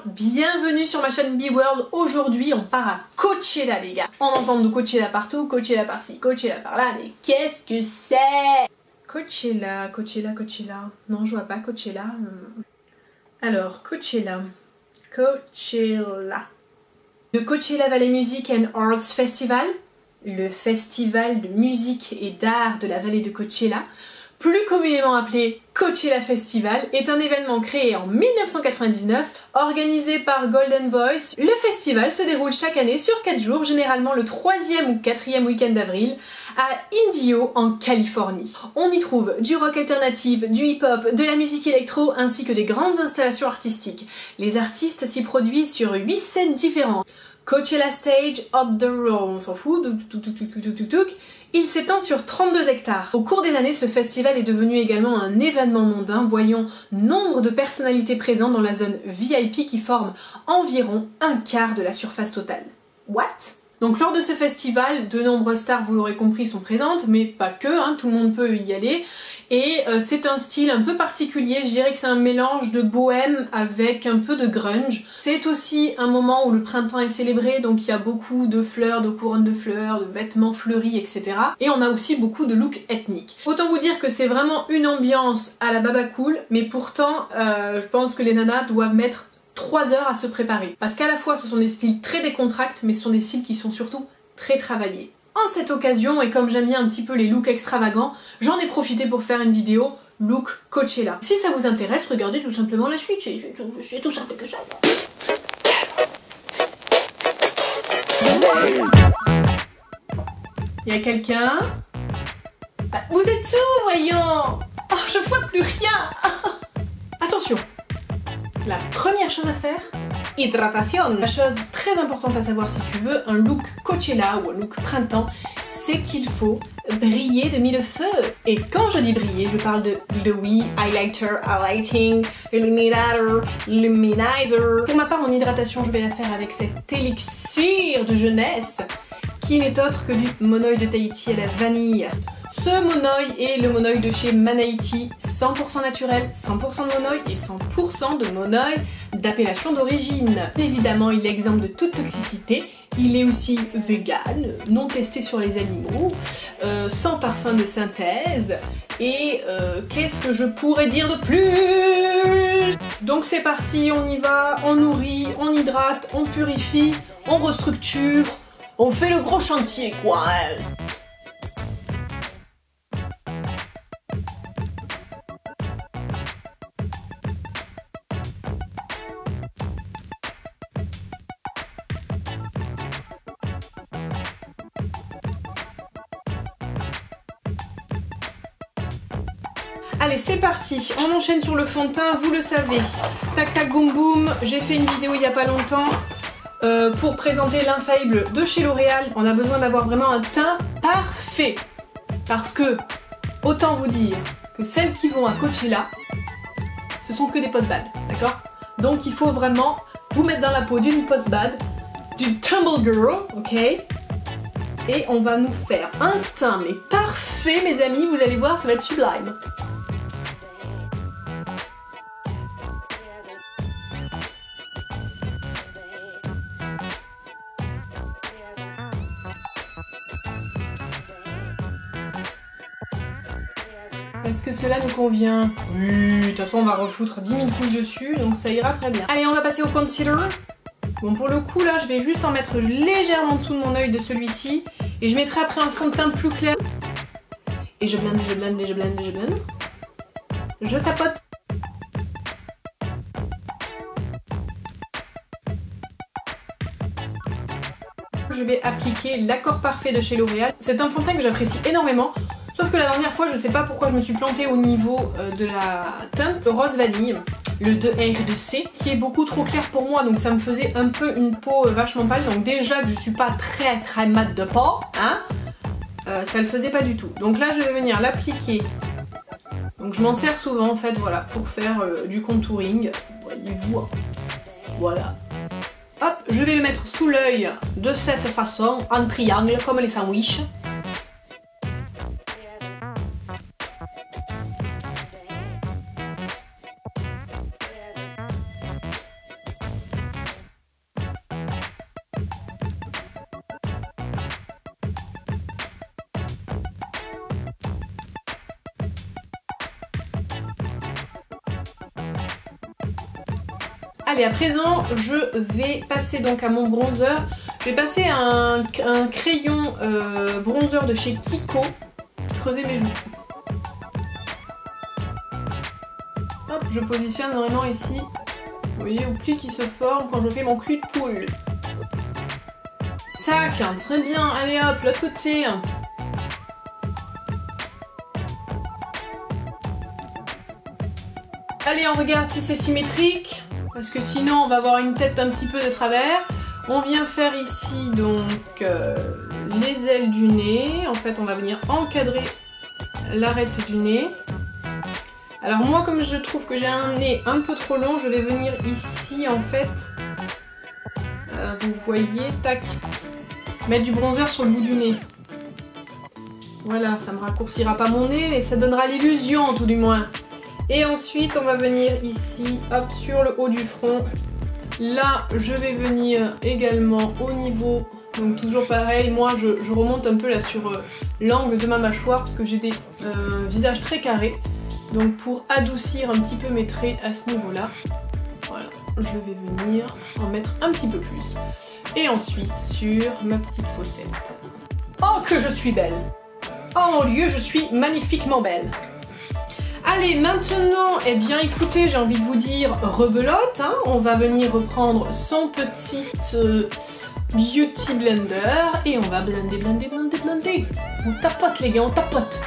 Bienvenue sur ma chaîne B-World. Aujourd'hui on part à Coachella les gars. On entend de Coachella partout, Coachella par-ci, Coachella par-là, mais qu'est-ce que c'est? Coachella. Non, je vois pas Coachella. Alors, Coachella. Le Coachella Valley Music and Arts Festival, le festival de musique et d'art de la vallée de Coachella, plus communément appelé Coachella Festival, est un événement créé en 1999, organisé par Golden Voice. Le festival se déroule chaque année sur 4 jours, généralement le 3e ou 4e week-end d'avril, à Indio, en Californie. On y trouve du rock alternatif, du hip-hop, de la musique électro, ainsi que des grandes installations artistiques. Les artistes s'y produisent sur 8 scènes différentes. Coachella Stage Up the Road, on s'en fout, il s'étend sur 32 hectares. Au cours des années, ce festival est devenu également un événement mondain, voyant nombre de personnalités présentes dans la zone VIP qui forme environ un quart de la surface totale. What? Donc lors de ce festival, de nombreuses stars, vous l'aurez compris, sont présentes, mais pas que, hein, tout le monde peut y aller. Et c'est un style un peu particulier, je dirais que c'est un mélange de bohème avec un peu de grunge. C'est aussi un moment où le printemps est célébré, donc il y a beaucoup de fleurs, de couronnes de fleurs, de vêtements fleuris, etc. Et on a aussi beaucoup de looks ethniques. Autant vous dire que c'est vraiment une ambiance à la baba cool, mais pourtant je pense que les nanas doivent mettre 3 heures à se préparer. Parce qu'à la fois ce sont des styles très décontracts, mais ce sont des styles qui sont surtout très travaillés. En cette occasion, et comme j'aime bien un petit peu les looks extravagants, j'en ai profité pour faire une vidéo look Coachella. Si ça vous intéresse, regardez tout simplement la suite, c'est tout simple que ça. Il y a quelqu'un? Vous êtes où, voyons? Oh, je vois plus rien. Attention, la première chose à faire, hydratation. La chose très importante à savoir si tu veux un look Coachella ou un look printemps, c'est qu'il faut briller de mille feux. Et quand je dis briller, je parle de glowy, highlighter, highlighting, illuminator, luminizer. Pour ma part, mon hydratation, je vais la faire avec cet élixir de jeunesse qui n'est autre que du monoeil de Tahiti à la vanille. Ce monoeil est le monoeil de chez Manaiti, 100% naturel, 100% de monoeil et 100% de monoeil d'appellation d'origine. Évidemment, il est exempt de toute toxicité, il est aussi vegan, non testé sur les animaux, sans parfum de synthèse, et qu'est-ce que je pourrais dire de plus? Donc c'est parti, on y va, on nourrit, on hydrate, on purifie, on restructure, on fait le gros chantier quoi. Allez, c'est parti, on enchaîne sur le fond de teint, vous le savez. Tac tac boum boum, j'ai fait une vidéo il n'y a pas longtemps pour présenter l'infaillible de chez L'Oréal. On a besoin d'avoir vraiment un teint parfait. Parce que, autant vous dire que celles qui vont à Coachella, ce sont que des post-bad, d'accord? Donc il faut vraiment vous mettre dans la peau d'une post-bad, du tumble girl, ok? Et on va nous faire un teint mais parfait mes amis, vous allez voir, ça va être sublime. Est-ce que cela nous convient? Oui, de toute façon on va refoutre 10 000 couches dessus, donc ça ira très bien. Allez, on va passer au concealer. Bon, pour le coup là, je vais juste en mettre légèrement en dessous de mon œil de celui-ci. Et je mettrai après un fond de teint plus clair. Et je blende, je blende, je blende, je blende. Je tapote. Je vais appliquer l'accord parfait de chez L'Oréal. C'est un fond de teint que j'apprécie énormément. Sauf que la dernière fois, je sais pas pourquoi je me suis plantée au niveau de la teinte rose vanille, le 2R et 2C, qui est beaucoup trop clair pour moi, donc ça me faisait un peu une peau vachement pâle. Donc déjà que je suis pas très mat de peau, hein, ça le faisait pas du tout. Donc là, je vais venir l'appliquer Donc je m'en sers souvent en fait, voilà, pour faire du contouring. Voyez-vous. Voilà. Hop, je vais le mettre sous l'œil de cette façon, en triangle, comme les sandwichs. Allez, à présent, je vais passer donc à mon bronzer. Je vais passer un crayon bronzer de chez Kiko, creuser mes joues. Hop, je positionne vraiment ici. Vous voyez, au pli qui se forme quand je fais mon cul de poule. Tac, très bien. Allez hop, l'autre côté. Allez, on regarde si c'est symétrique. Parce que sinon on va avoir une tête un petit peu de travers. On vient faire ici donc les ailes du nez. En fait on va venir encadrer l'arête du nez. Alors moi comme je trouve que j'ai un nez un peu trop long, je vais venir ici en fait, vous voyez, tac, mettre du bronzer sur le bout du nez. Voilà, ça me raccourcira pas mon nez mais ça donnera l'illusion tout du moins. Et ensuite on va venir ici, hop, sur le haut du front. Là je vais venir également au niveau, donc toujours pareil, moi je remonte un peu là sur l'angle de ma mâchoire parce que j'ai des visages très carrés. Donc pour adoucir un petit peu mes traits à ce niveau là, voilà, je vais venir en mettre un petit peu plus. Et ensuite sur ma petite fossette. Oh que je suis belle! Oh mon Dieu, je suis magnifiquement belle! Allez, maintenant, eh bien écoutez, j'ai envie de vous dire rebelote, hein. On va venir reprendre son petit beauty blender et on va blender, blender, blender, blender. On tapote les gars, on tapote.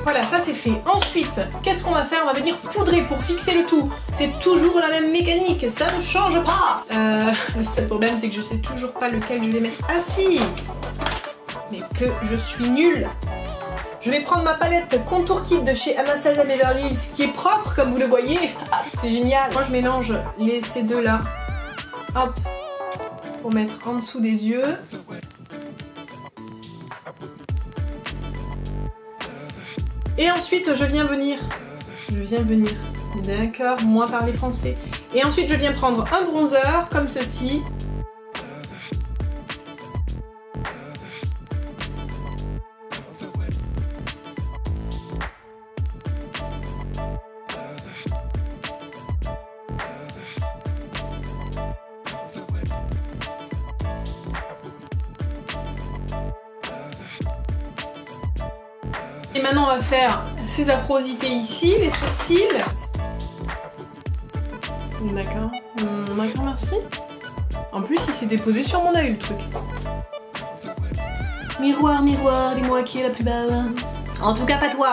Voilà, ça c'est fait. Ensuite, qu'est-ce qu'on va faire? On va venir poudrer pour fixer le tout. C'est toujours la même mécanique, ça ne change pas. Le seul problème, c'est que je sais toujours pas lequel je vais mettre. Ah si! Mais que je suis nulle. Je vais prendre ma palette Contour Kit de chez Anastasia Beverly Hills, qui est propre, comme vous le voyez. C'est génial. Moi, je mélange ces deux là. Hop. Pour mettre en dessous des yeux. Et ensuite je viens venir, d'accord, moi parler français. Et ensuite je viens prendre un bronzer comme ceci. Et maintenant on va faire ces affrosités ici, les sourcils. D'accord, d'accord, merci. En plus il s'est déposé sur mon œil le truc. Miroir, miroir, dis-moi qui est la plus belle. En tout cas pas toi.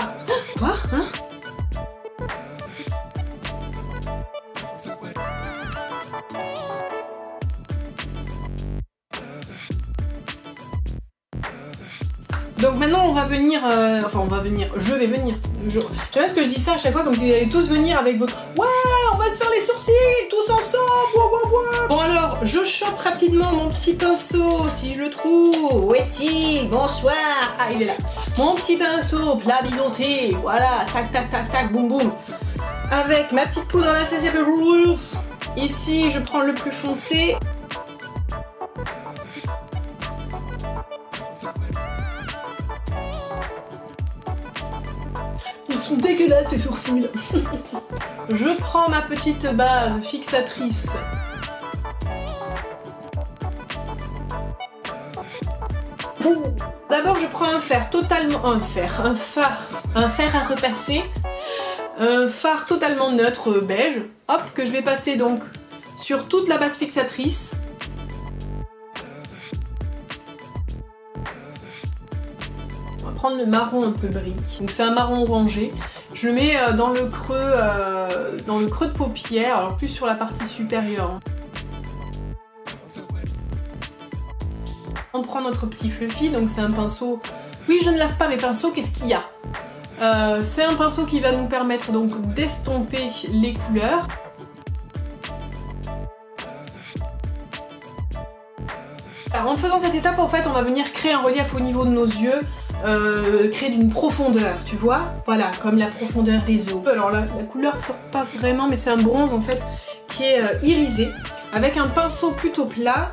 Quoi? Hein? Donc maintenant on va venir, je vais venir. J'aime ce que je dis ça à chaque fois comme si vous allez tous venir avec votre... Ouais, on va se faire les sourcils, tous ensemble, ouais, ouais, ouais. Bon alors, je chope rapidement mon petit pinceau, si je le trouve. Wetty, bonsoir. Ah, il est là. Mon petit pinceau, plat biseauté, voilà, tac, tac, tac, tac, boum, boum. Avec ma petite poudre Anastasia Beverly Hills. Ici, je prends le plus foncé. Ils sont dégueulasses ces sourcils. Je prends ma petite base fixatrice D'abord je prends un fer totalement... un fer à repasser. Un fard totalement neutre beige. Hop, que je vais passer donc sur toute la base fixatrice. On va prendre le marron un peu brique. Donc c'est un marron orangé. Je le mets dans le creux de paupière, alors plus sur la partie supérieure. On prend notre petit fluffy, donc c'est un pinceau... Oui, je ne lave pas mes pinceaux, qu'est-ce qu'il y a? C'est un pinceau qui va nous permettre donc d'estomper les couleurs. Alors, en faisant cette étape, en fait, on va venir créer un relief au niveau de nos yeux, créer d'une profondeur, tu vois? Voilà, comme la profondeur des os. Alors la couleur sort pas vraiment, mais c'est un bronze en fait qui est irisé, avec un pinceau plutôt plat.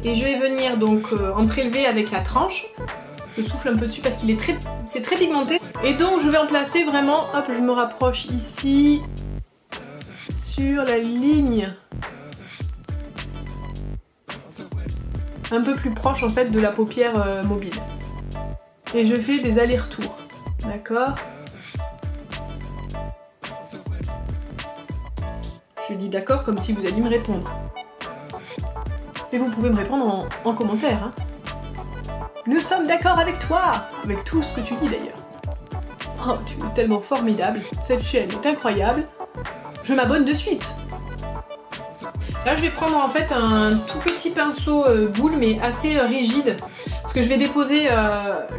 Et je vais venir donc en prélever avec la tranche. Je souffle un peu dessus parce qu'il est c'est très pigmenté. Et donc je vais en placer vraiment, hop, je me rapproche ici, sur la ligne. Un peu plus proche en fait de la paupière mobile. Et je fais des allers-retours, d'accord? Je dis d'accord comme si vous alliez me répondre. Et vous pouvez me répondre en commentaire. Hein. Nous sommes d'accord avec toi, avec tout ce que tu dis d'ailleurs. Oh, tu es tellement formidable, cette chaîne est incroyable. Je m'abonne de suite. Là je vais prendre en fait un tout petit pinceau boule mais assez rigide parce que je vais déposer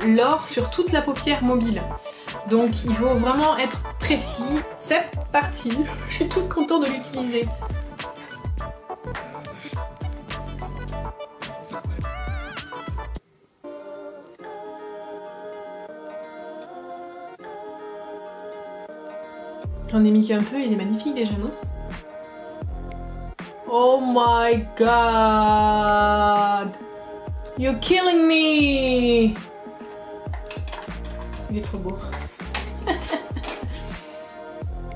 l'or sur toute la paupière mobile. Donc il faut vraiment être précis. C'est parti. Je suis toute contente de l'utiliser. J'en ai mis qu'un peu, il est magnifique déjà, non? Oh my god! You're killing me! Il est trop beau.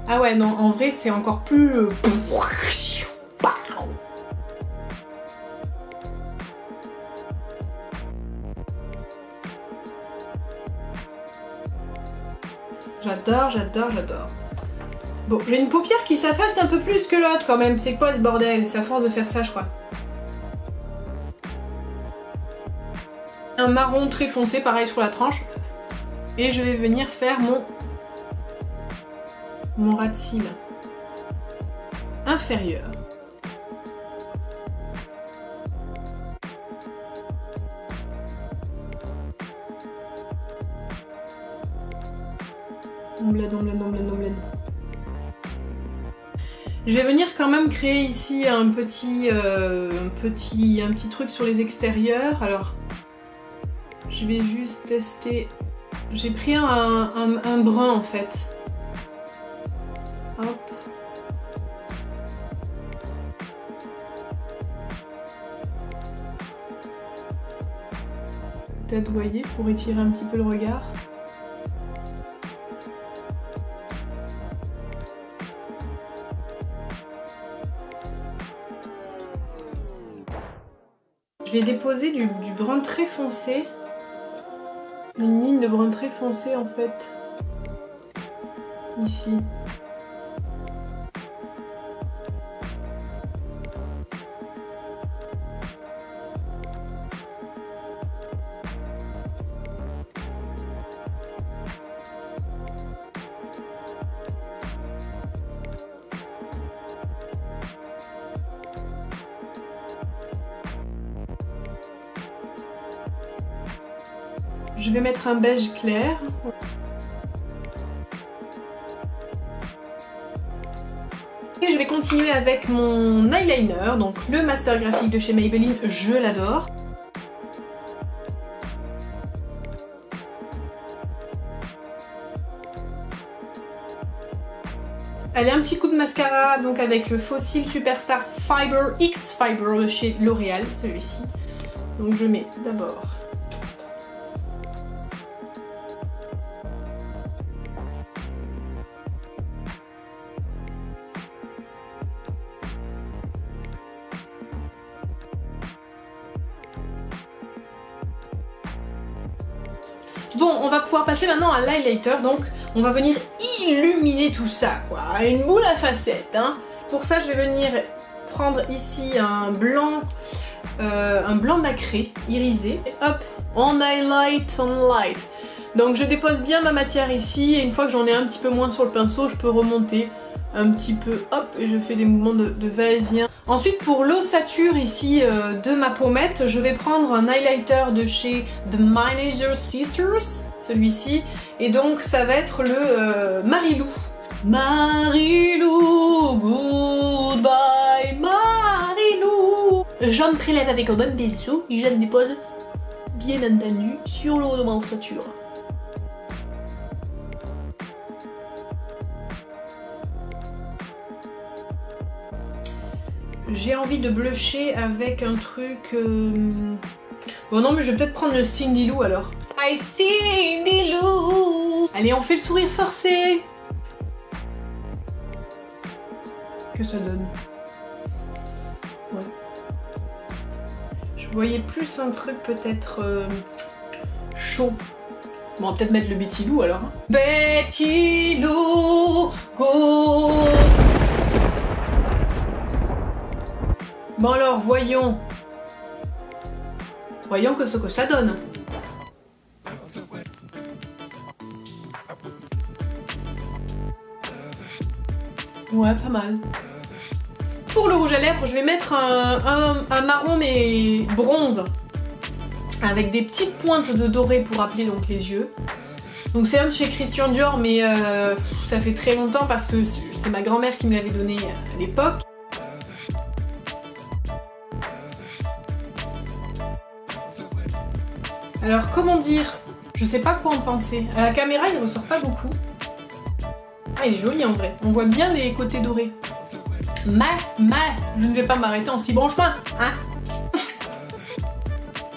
Ah ouais, non, en vrai, c'est encore plus... J'adore, j'adore, j'adore. Bon, j'ai une paupière qui s'affaisse un peu plus que l'autre quand même. C'est quoi ce bordel? C'est à force de faire ça, je crois. Un marron très foncé, pareil sur la tranche. Et je vais venir faire mon ras de cils inférieur. On blende, on blende, on blende, on blende. Je vais venir quand même créer ici un petit truc sur les extérieurs. Alors, je vais juste tester. J'ai pris un brun en fait. Hop. Peut-être, vous voyez, pour étirer un petit peu le regard. Je vais déposer du brun très foncé. Une ligne de brun très foncé en fait. Ici. Je vais mettre un beige clair. Et je vais continuer avec mon eyeliner, donc le Master Graphique de chez Maybelline, je l'adore. Allez, un petit coup de mascara donc avec le Fossil Superstar Fiber X Fiber de chez L'Oréal, celui-ci. Donc je mets d'abord Bon, on va pouvoir passer maintenant à l'highlighter, donc on va venir illuminer tout ça, quoi. Une boule à facettes, hein. Pour ça, je vais venir prendre ici un blanc nacré, irisé. Et hop, on highlight, on light. Donc je dépose bien ma matière ici, et une fois que j'en ai un petit peu moins sur le pinceau, je peux remonter un petit peu, hop, et je fais des mouvements de va-et-vient. Ensuite, pour l'ossature ici de ma pommette, je vais prendre un highlighter de chez The Manager Sisters, celui-ci, et donc ça va être le Marilou. Marilou, goodbye Marilou. Je me prélève avec un bon pinceau et je le dépose bien entendu sur le haut de ma ossature. J'ai envie de blusher avec un truc... Bon non mais je vais peut-être prendre le Cindy Lou alors. I Cindy Lou. Allez, on fait le sourire forcé. Que ça donne. Ouais. Je voyais plus un truc peut-être chaud. Bon, on va peut-être mettre le Betty Lou alors. Betty Lou, go. Bon alors, voyons. Voyons que ce que ça donne. Ouais, pas mal. Pour le rouge à lèvres, je vais mettre un marron mais bronze. Avec des petites pointes de doré pour appeler donc les yeux. Donc c'est un de chez Christian Dior, mais ça fait très longtemps parce que c'est ma grand-mère qui me l'avait donné à l'époque. Alors comment dire, je sais pas quoi en penser. À la caméra il ressort pas beaucoup. Ah il est joli en vrai, on voit bien les côtés dorés. Je ne vais pas m'arrêter en si bon chemin, hein.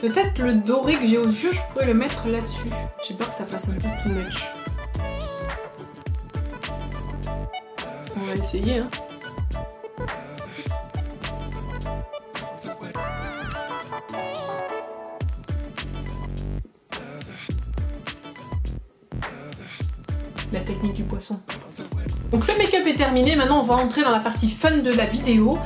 Peut-être le doré que j'ai aux yeux, je pourrais le mettre là-dessus. J'ai peur que ça fasse un peu too much. On va essayer, hein. La technique du poisson. Donc le make-up est terminé, maintenant on va entrer dans la partie fun de la vidéo,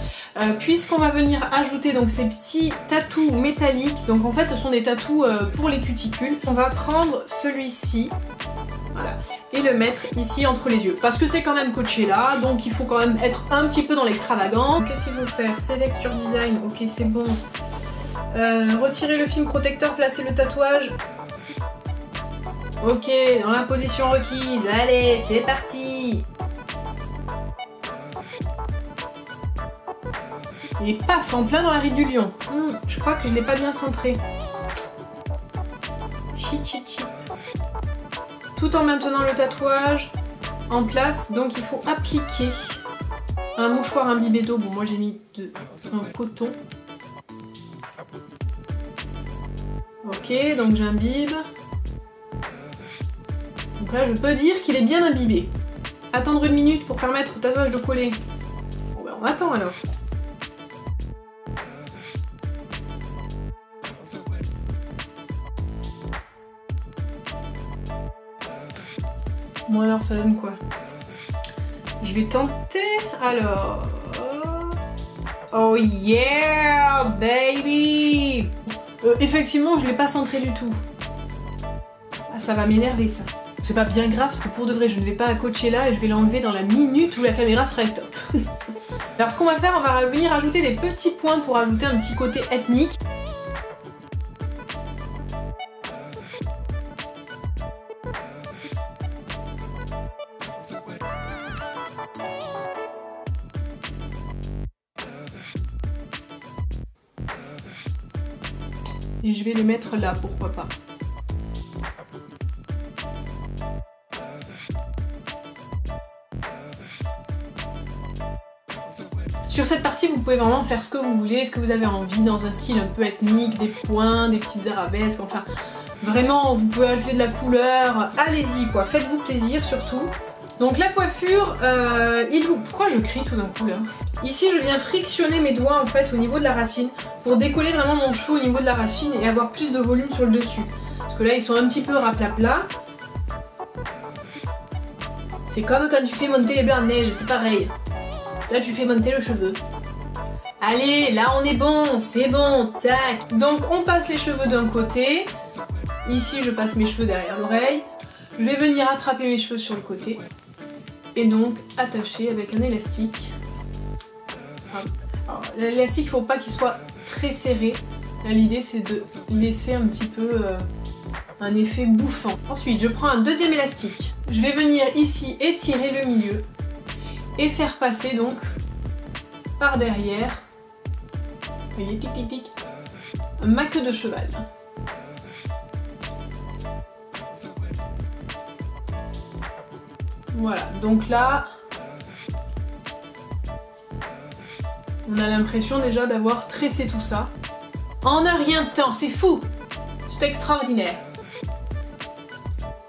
puisqu'on va venir ajouter donc ces petits tatous métalliques. Donc en fait ce sont des tatous pour les cuticules. On va prendre celui-ci, voilà, et le mettre ici entre les yeux, parce que c'est quand même Coachella, donc il faut quand même être un petit peu dans l'extravagant. Qu'est-ce qu'il faut faire? Select your design, ok c'est bon. Retirer le film protecteur, placer le tatouage. Ok, dans la position requise, allez, c'est parti. Et paf, en plein dans la ride du lion. Je crois que je l'ai pas bien centré. Shit, shit, shit. Tout en maintenant le tatouage en place, donc il faut appliquer un mouchoir imbibé d'eau. Bon, moi j'ai mis un coton. Ok, donc j'imbibe. Donc là, je peux dire qu'il est bien imbibé. Attendre 1 minute pour permettre au tatouage de coller. Bon, ben, on attend alors. Bon alors, ça donne quoi? Je vais tenter. Alors... Oh yeah, baby! Effectivement, je l'ai pas centré du tout. Ah, ça va m'énerver ça. C'est pas bien grave parce que pour de vrai je ne vais pas à Coachella et je vais l'enlever dans la minute où la caméra sera éteinte. Alors ce qu'on va faire, on va venir ajouter des petits points pour ajouter un petit côté ethnique. Et je vais les mettre là, pourquoi pas. Sur cette partie, vous pouvez vraiment faire ce que vous voulez, ce que vous avez envie, dans un style un peu ethnique, des points, des petites arabesques, enfin... Vraiment, vous pouvez ajouter de la couleur, allez-y quoi, faites-vous plaisir surtout. Donc la coiffure, pourquoi je crie tout d'un coup là? Ici, je viens frictionner mes doigts en fait au niveau de la racine, pour décoller vraiment mon cheveu au niveau de la racine et avoir plus de volume sur le dessus. Parce que là, ils sont un petit peu raplapla. C'est comme quand tu fais monter les blancs en neige, c'est pareil. Là, tu fais monter le cheveu. Allez, là, on est bon, c'est bon, tac. Donc, on passe les cheveux d'un côté. Ici, je passe mes cheveux derrière l'oreille. Je vais venir attraper mes cheveux sur le côté. Et donc, attacher avec un élastique. L'élastique, il ne faut pas qu'il soit très serré. L'idée, c'est de laisser un petit peu un effet bouffant. Ensuite, je prends un deuxième élastique. Je vais venir ici étirer le milieu et faire passer donc par derrière, vous voyez, tic tic tic, ma queue de cheval. Voilà, donc là, on a l'impression déjà d'avoir tressé tout ça. En un rien de temps, c'est fou! C'est extraordinaire.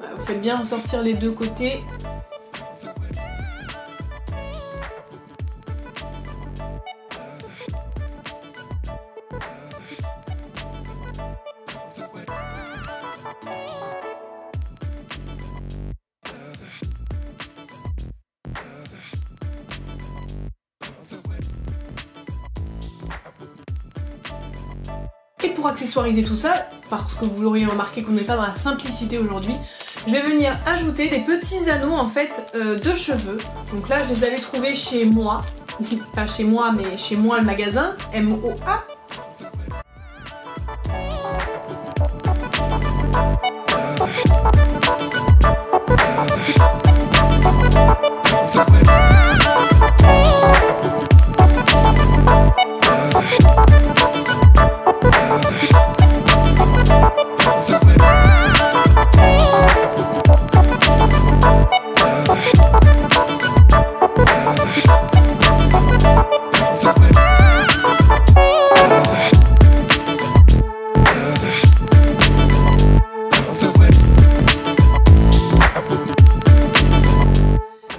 Voilà, vous faites bien ressortir les deux côtés. Et pour accessoiriser tout ça, parce que vous l'auriez remarqué qu'on n'est pas dans la simplicité aujourd'hui, je vais venir ajouter des petits anneaux en fait de cheveux. Donc là, je les avais trouvés chez moi, pas chez moi, mais chez moi le magasin, M-O-A.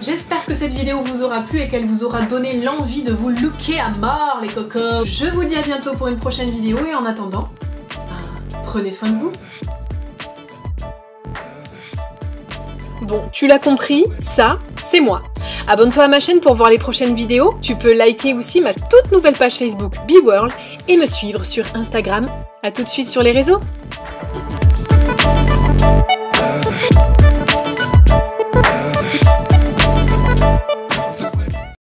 J'espère que cette vidéo vous aura plu et qu'elle vous aura donné l'envie de vous looker à mort les cocos. Je vous dis à bientôt pour une prochaine vidéo et en attendant, prenez soin de vous. Bon, tu l'as compris, ça, c'est moi. Abonne-toi à ma chaîne pour voir les prochaines vidéos. Tu peux liker aussi ma toute nouvelle page Facebook BeWorld et me suivre sur Instagram. A tout de suite sur les réseaux.